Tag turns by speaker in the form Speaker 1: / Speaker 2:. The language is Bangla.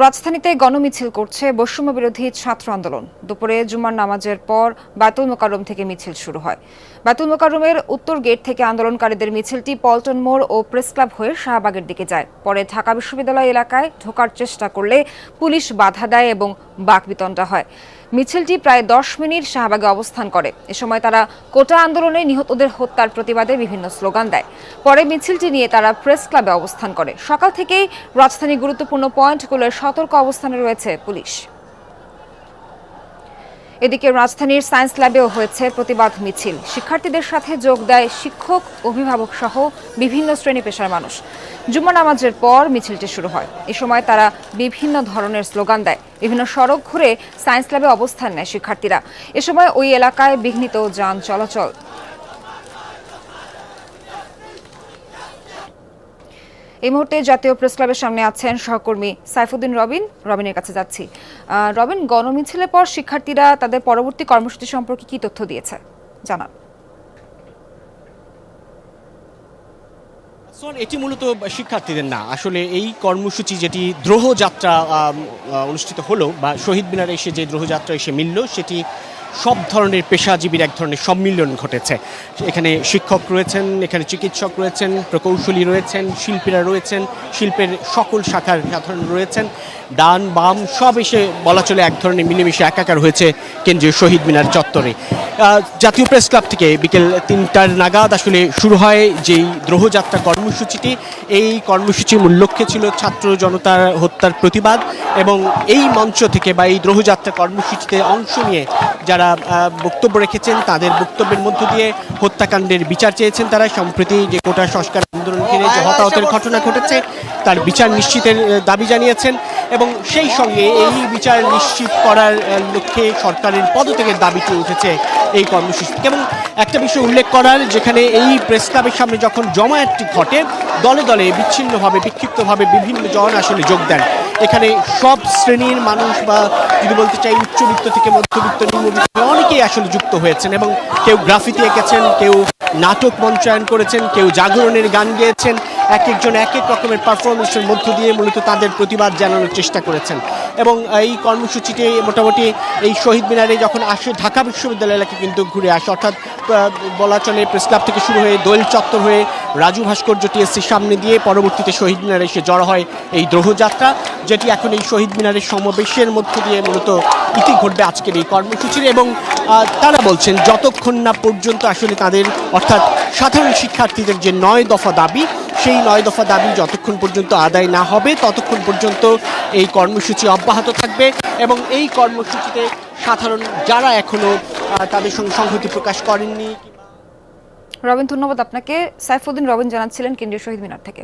Speaker 1: রাজধানীতে গণমিছিল করছে বৈষম্য বিরোধী ছাত্র আন্দোলন। দুপুরে জুমার নামাজের পর বায়তুল মোকাররম থেকে মিছিল শুরু হয়। বায়তুল মোকাররমের উত্তর গেট থেকে আন্দোলনকারীদের মিছিলটি পল্টন মোড় ও প্রেস ক্লাব হয়ে শাহবাগের দিকে যায়। পরে ঢাকা বিশ্ববিদ্যালয় এলাকায় ঢোকার চেষ্টা করলে পুলিশ বাধা দেয় এবং বাকবিতণ্ডা হয়। মিছিলটি প্রায় 10 মিনিট শাহবাগে অবস্থান করে। এ সময় তারা কোটা আন্দোলনে নিহতদের হত্যার প্রতিবাদে বিভিন্ন স্লোগান দেয়। পরে মিছিলটি নিয়ে তারা প্রেস ক্লাবে অবস্থান করে। সকাল থেকেই রাজধানীর গুরুত্বপূর্ণ পয়েন্টগুলোর সতর্ক অবস্থানে রয়েছে পুলিশ। এদিকে রাজধানীর সায়েন্স ল্যাবেও হয়েছে প্রতিবাদ মিছিল। শিক্ষার্থীদের সাথে যোগ দেয় শিক্ষক, অভিভাবক সহ বিভিন্ন শ্রেণী পেশার মানুষ। জুমা নামাজের পর মিছিলটি শুরু হয়। এ সময় তারা বিভিন্ন ধরনের স্লোগান দেয়। বিভিন্ন সড়ক ঘুরে সায়েন্স ল্যাবে অবস্থান নেয় শিক্ষার্থীরা। এ সময় ওই এলাকায় বিঘ্নিত যান চলাচল। এই মুহূর্তে জাতীয় প্রেস ক্লাবের সামনে আছেন সহকর্মী সাইফুদ্দিন রবিনের কাছে যাচ্ছি। রবিন, গণমিছিলের পর শিক্ষার্থীরা তাদের পরবর্তী কর্মসূচি সম্পর্কে কি তথ্য দিয়েছে জানান।
Speaker 2: এটি মূলত শিক্ষার্থীদের না, আসলে এই কর্মসূচি যেটি দ্রোহ যাত্রা অনুষ্ঠিত হলো বা শহীদ মিনারে এসে যে দ্রোহ যাত্রা এসে মিলল, সেটি সব ধরনের পেশাজীবীর এক ধরনের সম্মিলন ঘটেছে। এখানে শিক্ষক রয়েছেন, এখানে চিকিৎসক রয়েছেন, প্রকৌশলী রয়েছেন, শিল্পীরা রয়েছেন, শিল্পের সকল শাখার সাধারণ রয়েছেন, ডান বাম সব এসে বলা চলে এক ধরনের মিলেমিশে একাকার হয়েছে কেন্দ্রীয় শহীদ মিনার চত্বরে। জাতীয় প্রেস ক্লাব থেকে বিকেল 3টার নাগাদ আসলে শুরু হয় যেই দ্রোহযাত্রা কর্মসূচিটি। এই কর্মসূচির মূল লক্ষ্যে ছিল ছাত্র জনতার হত্যার প্রতিবাদ, এবং এই মঞ্চ থেকে বা এই দ্রোহযাত্রা কর্মসূচিতে অংশ নিয়ে যারা বক্তব্য রেখেছেন তাদের বক্তব্যের মধ্য দিয়ে হত্যাকাণ্ডের বিচার চেয়েছেন। তারা সম্প্রতি যে কোটা সংস্কার আন্দোলন ঘিরে যে হতাহতের ঘটনা ঘটেছে তার বিচার নিশ্চিতের দাবি জানিয়েছেন, এবং সেই সঙ্গে এই বিচার নিশ্চিত করার লক্ষ্যে সরকারের পদত্যাগের দাবিটি উঠেছে এই কর্মসূচি। এবং একটা বিষয় উল্লেখ করার, যেখানে এই প্রেস ক্লাবের সামনে যখন জমায়েতটি ঘটে, দলে দলে বিচ্ছিন্নভাবে বিক্ষিপ্তভাবে বিভিন্ন জন আসলে যোগ দেন। এখানে সব শ্রেণীর মানুষ, বা যদি বলতে চাই উচ্চবিত্ত থেকে মধ্যবিত্ত, নিম্নবিত্ত, অনেকেই আসলে যুক্ত হয়েছেন, এবং কেউ গ্রাফিতি এঁকেছেন, কেউ নাটক মঞ্চায়ন করেছেন, কেউ জাগরণের গান গেয়েছেন। এক একজন এক এক রকমের পারফরমেন্সের মধ্য দিয়ে মূলত তাদের প্রতিবাদ জানানোর চেষ্টা করেছেন। এবং এই কর্মসূচিটি মোটামুটি এই শহীদ মিনারে যখন আসে, ঢাকা বিশ্ববিদ্যালয় এলাকা কিন্তু ঘুরে আসে, অর্থাৎ বলা চলে প্রেস ক্লাব থেকে শুরু হয়ে দোয়েল চত্বর হয়ে রাজু ভাস্কর্য টিএসসির সামনে দিয়ে পরবর্তীতে শহীদ মিনারে এসে জড়ো হয় এই দ্রোহযাত্রা, যেটি এখন এই শহীদ মিনারের সমাবেশের মধ্য দিয়ে মূলত ইতি ঘটবে আজকের এই কর্মসূচির। এবং তারা বলছেন যতক্ষণ না পর্যন্ত আসলে তাদের, অর্থাৎ সাধারণ শিক্ষার্থীদের যে 9 দফা দাবি, সেই 9 দফা দাবি যতক্ষণ পর্যন্ত আদায় না হবে ততক্ষণ পর্যন্ত এই কর্মসূচি অব্যাহত থাকবে। এবং এই কর্মসূচিতে সাধারণ যারা এখনো তাদের সঙ্গে সংহতি প্রকাশ করেননি।
Speaker 1: রবিন, ধন্যবাদ আপনাকে। সাইফুদ্দিন জানাচ্ছিলেন কেন্দ্রীয় শহীদ মিনার থেকে।